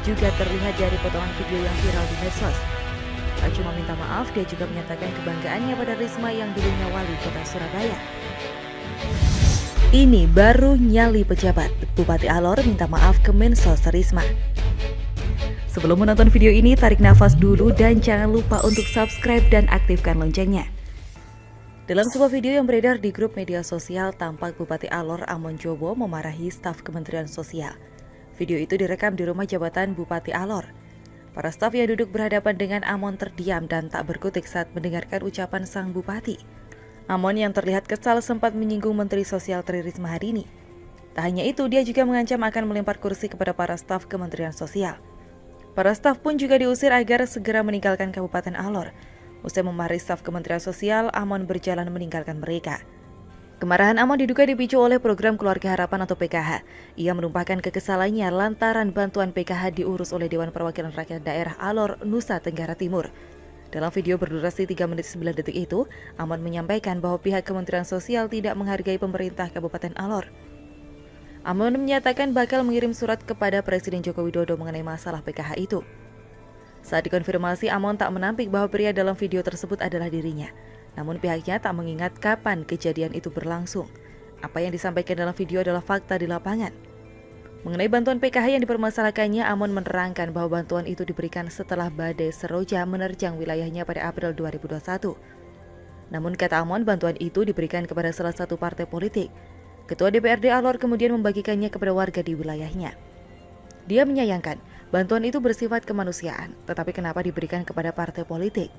juga terlihat dari potongan video yang viral di medsos. Tak cuma minta maaf, dia juga menyatakan kebanggaannya pada Risma yang dulunya wali kota Surabaya. Ini baru nyali pejabat, Bupati Alor minta maaf ke Mensos Risma. Sebelum menonton video ini, tarik nafas dulu dan jangan lupa untuk subscribe dan aktifkan loncengnya. Dalam sebuah video yang beredar di grup media sosial, tampak Bupati Alor Amon Jobo memarahi staf Kementerian Sosial. Video itu direkam di rumah jabatan Bupati Alor. Para staf yang duduk berhadapan dengan Amon terdiam dan tak berkutik saat mendengarkan ucapan sang bupati. Amon yang terlihat kesal sempat menyinggung Menteri Sosial Tri Risma hari ini. Tak hanya itu, dia juga mengancam akan melempar kursi kepada para staf Kementerian Sosial. Para staf pun juga diusir agar segera meninggalkan Kabupaten Alor. Usai memarahi staf Kementerian Sosial, Amon berjalan meninggalkan mereka. Kemarahan Amon diduga dipicu oleh program Keluarga Harapan atau PKH. Ia menumpahkan kekesalannya lantaran bantuan PKH diurus oleh Dewan Perwakilan Rakyat Daerah Alor, Nusa Tenggara Timur. Dalam video berdurasi 3 menit 9 detik itu, Amon menyampaikan bahwa pihak Kementerian Sosial tidak menghargai pemerintah Kabupaten Alor. Amon menyatakan bakal mengirim surat kepada Presiden Joko Widodo mengenai masalah PKH itu. Saat dikonfirmasi, Amon tak menampik bahwa pria dalam video tersebut adalah dirinya. Namun pihaknya tak mengingat kapan kejadian itu berlangsung. Apa yang disampaikan dalam video adalah fakta di lapangan. Mengenai bantuan PKH yang dipermasalahkannya, Amon menerangkan bahwa bantuan itu diberikan setelah badai Seroja menerjang wilayahnya pada April 2021. Namun kata Amon, bantuan itu diberikan kepada salah satu partai politik. Ketua DPRD Alor kemudian membagikannya kepada warga di wilayahnya. Dia menyayangkan bantuan itu bersifat kemanusiaan, tetapi kenapa diberikan kepada partai politik?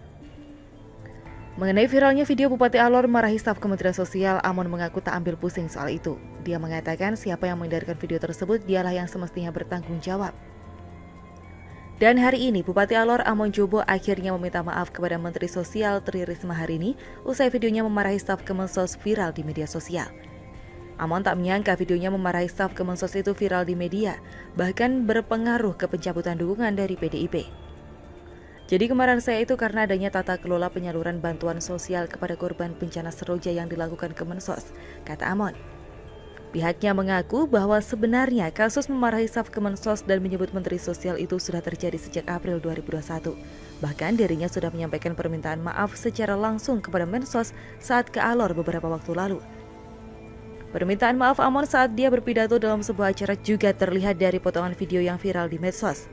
Mengenai viralnya video Bupati Alor marahi staf Kementerian Sosial, Amon mengaku tak ambil pusing soal itu. Dia mengatakan siapa yang mengedarkan video tersebut dialah yang semestinya bertanggung jawab. Dan hari ini Bupati Alor Amon Jobo akhirnya meminta maaf kepada Menteri Sosial Tri Risma hari ini usai videonya memarahi staf Kemensos viral di media sosial. Amon tak menyangka videonya memarahi staf Kemensos itu viral di media, bahkan berpengaruh ke pencabutan dukungan dari PDIP. Jadi kemarahan saya itu karena adanya tata kelola penyaluran bantuan sosial kepada korban bencana Seroja yang dilakukan Kemensos, kata Amon. Pihaknya mengaku bahwa sebenarnya kasus memarahi staf Kemensos dan menyebut Menteri Sosial itu sudah terjadi sejak April 2021. Bahkan dirinya sudah menyampaikan permintaan maaf secara langsung kepada Mensos saat ke Alor beberapa waktu lalu. Permintaan maaf Amon saat dia berpidato dalam sebuah acara juga terlihat dari potongan video yang viral di medsos.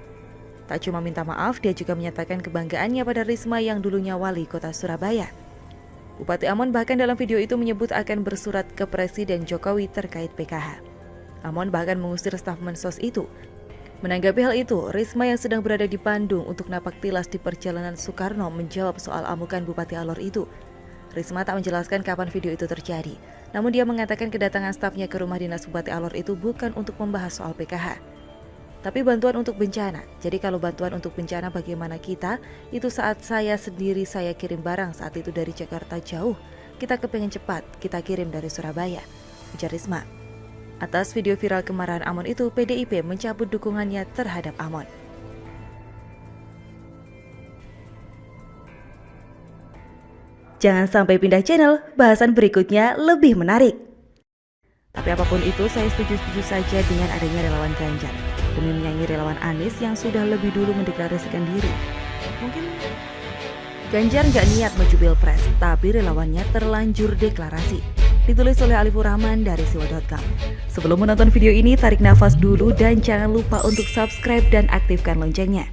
Tak cuma minta maaf, dia juga menyatakan kebanggaannya pada Risma yang dulunya wali kota Surabaya. Bupati Amon bahkan dalam video itu menyebut akan bersurat ke Presiden Jokowi terkait PKH. Amon bahkan mengusir staf mensos itu. Menanggapi hal itu, Risma yang sedang berada di Bandung untuk napak tilas di perjalanan Soekarno menjawab soal amukan Bupati Alor itu. Risma tak menjelaskan kapan video itu terjadi, namun dia mengatakan kedatangan stafnya ke rumah dinas Bupati Alor itu bukan untuk membahas soal PKH, tapi bantuan untuk bencana. Jadi kalau bantuan untuk bencana bagaimana kita, itu saat saya sendiri saya kirim barang saat itu dari Jakarta jauh, kita kepengen cepat, kita kirim dari Surabaya, ujar Risma. Atas video viral kemarahan Amon itu, PDIP mencabut dukungannya terhadap Amon. Jangan sampai pindah channel, bahasan berikutnya lebih menarik. Tapi apapun itu, saya setuju-setuju saja dengan adanya relawan Ganjar demi menyaingi relawan Anies yang sudah lebih dulu mendeklarasikan diri. Mungkin Ganjar nggak niat maju pilpres, tapi relawannya terlanjur deklarasi. Ditulis oleh Alifur Rahman dari siwa.com. Sebelum menonton video ini, tarik nafas dulu dan jangan lupa untuk subscribe dan aktifkan loncengnya.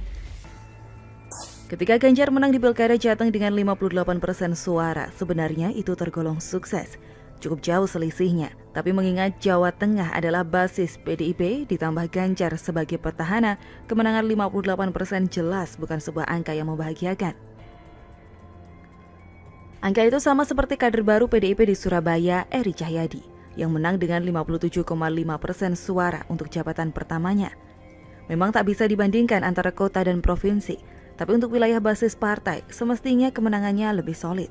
Ketika Ganjar menang di Pilkada Jateng dengan 58% suara, sebenarnya itu tergolong sukses. Cukup jauh selisihnya, tapi mengingat Jawa Tengah adalah basis PDIP ditambah Ganjar sebagai petahana, kemenangan 58% jelas bukan sebuah angka yang membahagiakan. Angka itu sama seperti kader baru PDIP di Surabaya, Eri Cahyadi, yang menang dengan 57,5% suara untuk jabatan pertamanya. Memang tak bisa dibandingkan antara kota dan provinsi, tapi untuk wilayah basis partai, semestinya kemenangannya lebih solid.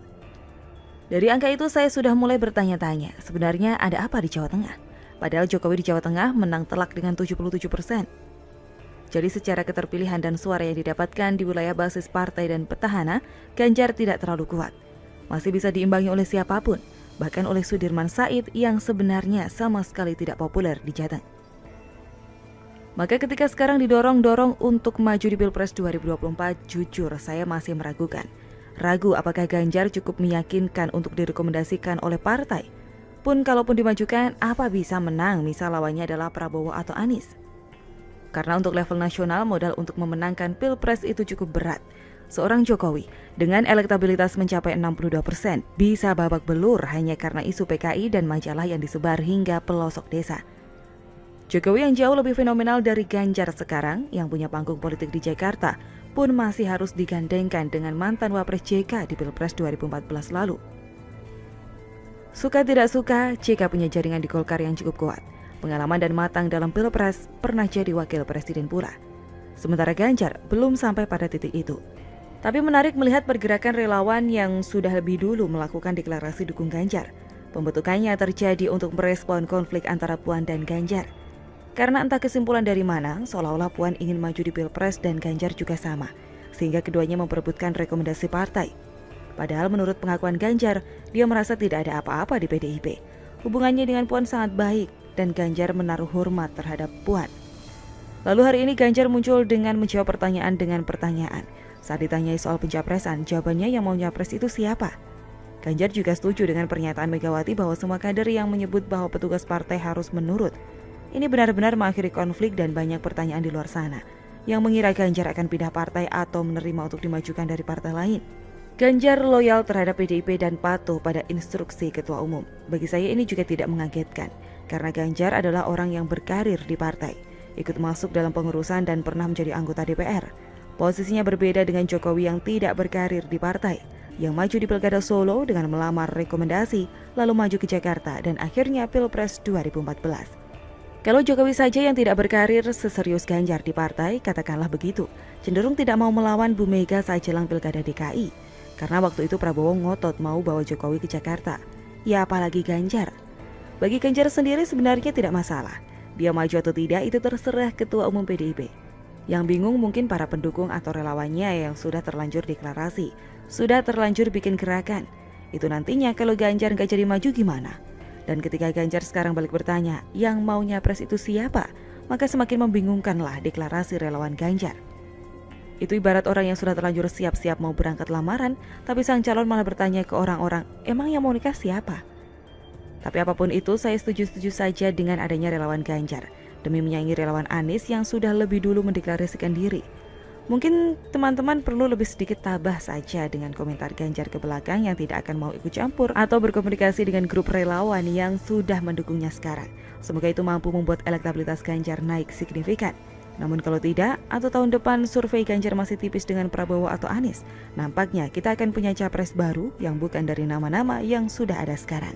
Dari angka itu saya sudah mulai bertanya-tanya, sebenarnya ada apa di Jawa Tengah? Padahal Jokowi di Jawa Tengah menang telak dengan 77%. Jadi secara keterpilihan dan suara yang didapatkan di wilayah basis partai dan petahana, Ganjar tidak terlalu kuat. Masih bisa diimbangi oleh siapapun, bahkan oleh Sudirman Said yang sebenarnya sama sekali tidak populer di Jateng. Maka ketika sekarang didorong-dorong untuk maju di Pilpres 2024, jujur saya masih meragukan. Ragu apakah Ganjar cukup meyakinkan untuk direkomendasikan oleh partai. Pun kalaupun dimajukan, apa bisa menang misal lawannya adalah Prabowo atau Anies? Karena untuk level nasional modal untuk memenangkan Pilpres itu cukup berat. Seorang Jokowi dengan elektabilitas mencapai 62% bisa babak belur hanya karena isu PKI dan majalah yang disebar hingga pelosok desa. Jokowi yang jauh lebih fenomenal dari Ganjar sekarang yang punya panggung politik di Jakarta pun masih harus digandengkan dengan mantan Wapres JK di Pilpres 2014 lalu. Suka tidak suka, JK punya jaringan di Golkar yang cukup kuat. Pengalaman dan matang dalam Pilpres, pernah jadi wakil presiden pula. Sementara Ganjar belum sampai pada titik itu. Tapi menarik melihat pergerakan relawan yang sudah lebih dulu melakukan deklarasi dukung Ganjar. Pembentukannya terjadi untuk merespon konflik antara Puan dan Ganjar. Karena entah kesimpulan dari mana, seolah-olah Puan ingin maju di Pilpres dan Ganjar juga sama, sehingga keduanya memperebutkan rekomendasi partai. Padahal menurut pengakuan Ganjar, dia merasa tidak ada apa-apa di PDIP. Hubungannya dengan Puan sangat baik dan Ganjar menaruh hormat terhadap Puan. Lalu hari ini Ganjar muncul dengan menjawab pertanyaan dengan pertanyaan. Saat ditanyai soal pencapresan, jawabannya yang mau nyapres itu siapa? Ganjar juga setuju dengan pernyataan Megawati bahwa semua kader yang menyebut bahwa petugas partai harus menurut. Ini benar-benar mengakhiri konflik dan banyak pertanyaan di luar sana yang mengira Ganjar akan pindah partai atau menerima untuk dimajukan dari partai lain. Ganjar loyal terhadap PDIP dan patuh pada instruksi Ketua Umum. Bagi saya ini juga tidak mengagetkan, karena Ganjar adalah orang yang berkarir di partai, ikut masuk dalam pengurusan dan pernah menjadi anggota DPR. Posisinya berbeda dengan Jokowi yang tidak berkarir di partai, yang maju di Pilkada Solo dengan melamar rekomendasi, lalu maju ke Jakarta dan akhirnya Pilpres 2014. Kalau Jokowi saja yang tidak berkarir seserius Ganjar di partai, katakanlah begitu, cenderung tidak mau melawan Bu Mega saat jelang Pilkada DKI. Karena waktu itu Prabowo ngotot mau bawa Jokowi ke Jakarta. Ya apalagi Ganjar. Bagi Ganjar sendiri sebenarnya tidak masalah. Dia maju atau tidak itu terserah Ketua Umum PDIP. Yang bingung mungkin para pendukung atau relawannya yang sudah terlanjur deklarasi, sudah terlanjur bikin gerakan. Itu nantinya kalau Ganjar nggak jadi maju gimana? Dan ketika Ganjar sekarang balik bertanya, yang mau nyapres itu siapa? Maka semakin membingungkanlah deklarasi relawan Ganjar. Itu ibarat orang yang sudah terlanjur siap-siap mau berangkat lamaran, tapi sang calon malah bertanya ke orang-orang, emang yang mau nikah siapa? Tapi apapun itu, saya setuju-setuju saja dengan adanya relawan Ganjar, demi menyaingi relawan Anies yang sudah lebih dulu mendeklarasikan diri. Mungkin teman-teman perlu lebih sedikit tabah saja dengan komentar Ganjar ke belakang yang tidak akan mau ikut campur atau berkomunikasi dengan grup relawan yang sudah mendukungnya sekarang. Semoga itu mampu membuat elektabilitas Ganjar naik signifikan. Namun kalau tidak, atau tahun depan survei Ganjar masih tipis dengan Prabowo atau Anies, nampaknya kita akan punya capres baru yang bukan dari nama-nama yang sudah ada sekarang.